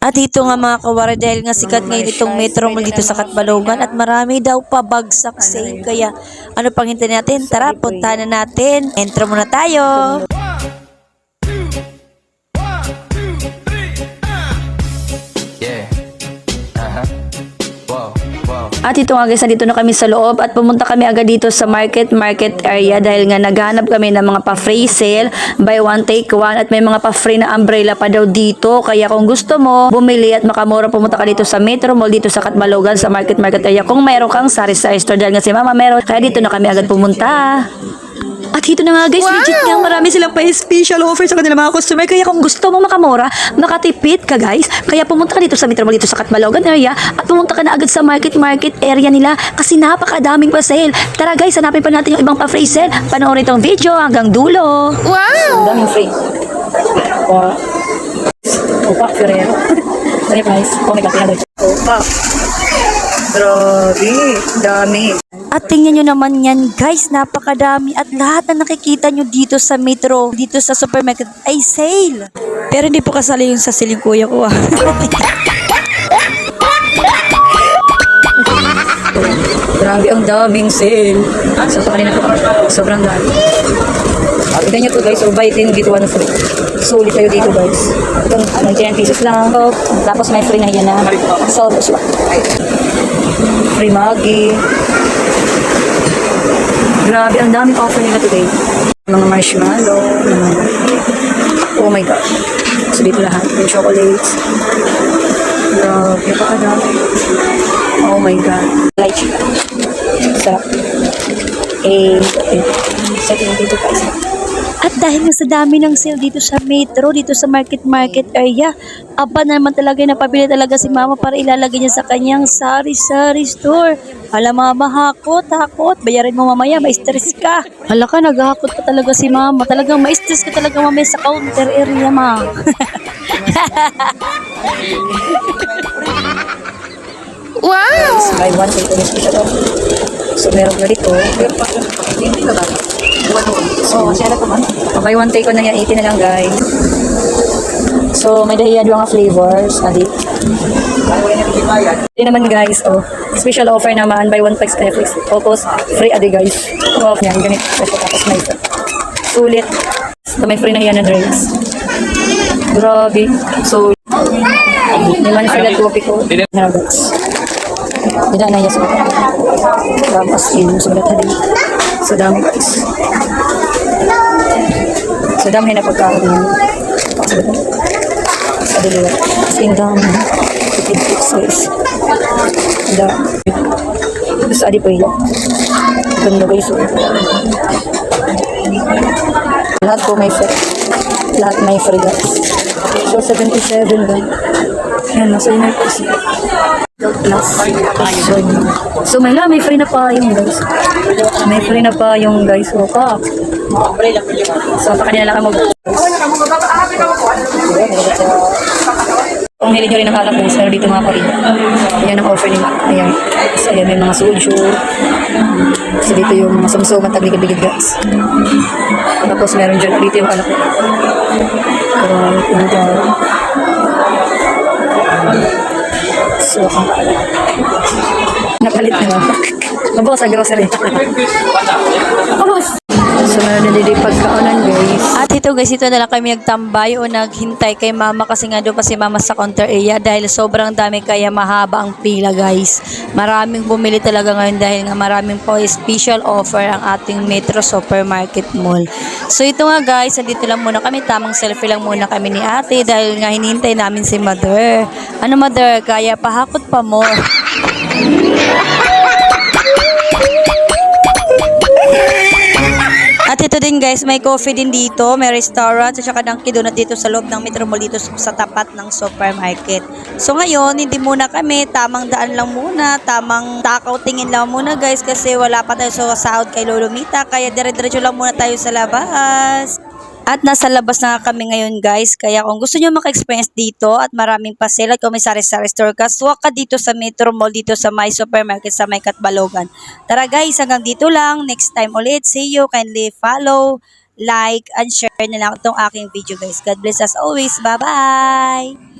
At dito nga mga kawari, dahil nga sikat ngayon itong Metro Mall dito sa Catbalogan at marami daw pabagsak sale. Kaya ano pang hintay natin? Tara, puntahan na natin. Entro muna tayo. At ito nga guys, nandito na kami sa loob at pumunta kami agad dito sa market area dahil nga naghanap kami ng mga pa-free sale, buy one take one, at may mga pa-free na umbrella pa daw dito. Kaya kung gusto mo bumili at makamura, pumunta ka dito sa Metro Mall dito sa Catbalogan sa market area kung mayroon kang sari-sari store dahil nga si Mama meron. Kaya dito na kami agad pumunta. At dito na nga guys, legit nga marami silang pa-special offer sa kanilang mga customer. Kaya kung gusto mo makamura, makatipid ka guys, kaya pumunta ka dito sa Metro Mall dito sa Catbalogan area at pumunta ka na agad sa market area nila kasi napakadaming pa sale. Tara guys, hanapin pa natin yung ibang pa-free sale. Panoorin itong video hanggang dulo. Wow! Daming free. Opa, Ferrero. Sorry guys. Oh my God, pinagay. Opa. Grabe, dami. At tingnan nyo naman yan guys, napakadami at lahat na nakikita nyo dito sa Metro, dito sa supermarket ay sale. Pero hindi po kasali yung sa sale yung kuya ko Grabe, ang daming sale. So kanina po, sobrang dami. Tignan nyo to guys, so buy 10 get 1 free. Sulit tayo dito guys. Ito, 99 pesos lang. Tapos may free na yan na. So, free Maggi. Grabe, ang daming offer nila today. Mga marshmallow. Oh my God. So dito lahat. Yung chocolates. Grabe, napakadami. Oh my God. Light chicken. Sarap. Second dito pa isa. At dahil nga sa dami ng sale dito sa Metro, dito sa market area, aba naman talaga napabili talaga si Mama para ilalagay niya sa kanyang sari-sari store. Hala Mama, takot. Bayarin mo mamaya, ma-stress ka. Hala ka, naghahakot pa talaga si Mama. Talagang ma-stress ka talaga mamaya sa counter area, Ma. Wow! Buy one take one special offer. So meron na dito. Buy one take one na yan, 80 na lang guys. So may dahiya mga flavors. Adi. Hindi naman guys, special offer naman, buy one packs Netflix. Tapos free adi guys. Oh, yan, ganito. Tapos may sulit. So may free na yan na drinks. Grabe. So, naman sila coffee ko. Nuggets. Tidak na yes. Tapos in sulit adi. So dami guys. So dami na pagkain namin. Sa dalawa. As in dami. Tipid tips guys. Tapos adi pa yun. Ganda guys. Lahat po may free. Lahat may free guys. So 77 guys. Yan, nasa yun ay kasi. Plus. So may free na pa yung guys. May free na pa yung guys. Opa. So pa kanina lang mag kung nilid nyo rin ang alak po, pero dito mga parin. Ayan ang offer nila. Ayan. So, ayan may mga soju. So dito yung mga sumsuman, tagligid-ligid guys. Tapos meron dyan dito yung alak po. Pero dito. So, napalit na. Mabawas sa grocery. Mabawas! So, meron na dito pagkaunan guys. At ito guys, ito na lang kami nagtambay o naghintay kay Mama kasi nga doon pa si Mama sa counter area dahil sobrang dami kaya mahaba ang pila guys. Maraming bumili talaga ngayon dahil nga maraming po special offer ang ating Metro Supermarket Mall. So ito nga guys, dito lang muna kami, tamang selfie lang muna kami ni ate dahil nga hinihintay namin si Mother. Ano Mother, kaya pahakot pa mo. At ito din guys, may coffee din dito, may restaurant, at saka Dunkin' Donut dito sa loob ng Metro Mall dito sa tapat ng supermarket. So ngayon, hindi muna kami, tamang daan lang muna, tamang takaw tingin lang muna guys kasi wala pa tayo sa sahod kay Lolo Mita, kaya dire-diretso lang muna tayo sa labas. At nasa labas na kami ngayon guys, kaya kung gusto nyo maka-experience dito at maraming pasel at kung may sari-sari store ka, swak ka dito sa Metro Mall, dito sa My Supermarket sa May Catbalogan. Tara guys, hanggang dito lang. Next time ulit. See you. Kindly follow, like, and share na lang itong aking video guys. God bless as always. Bye-bye!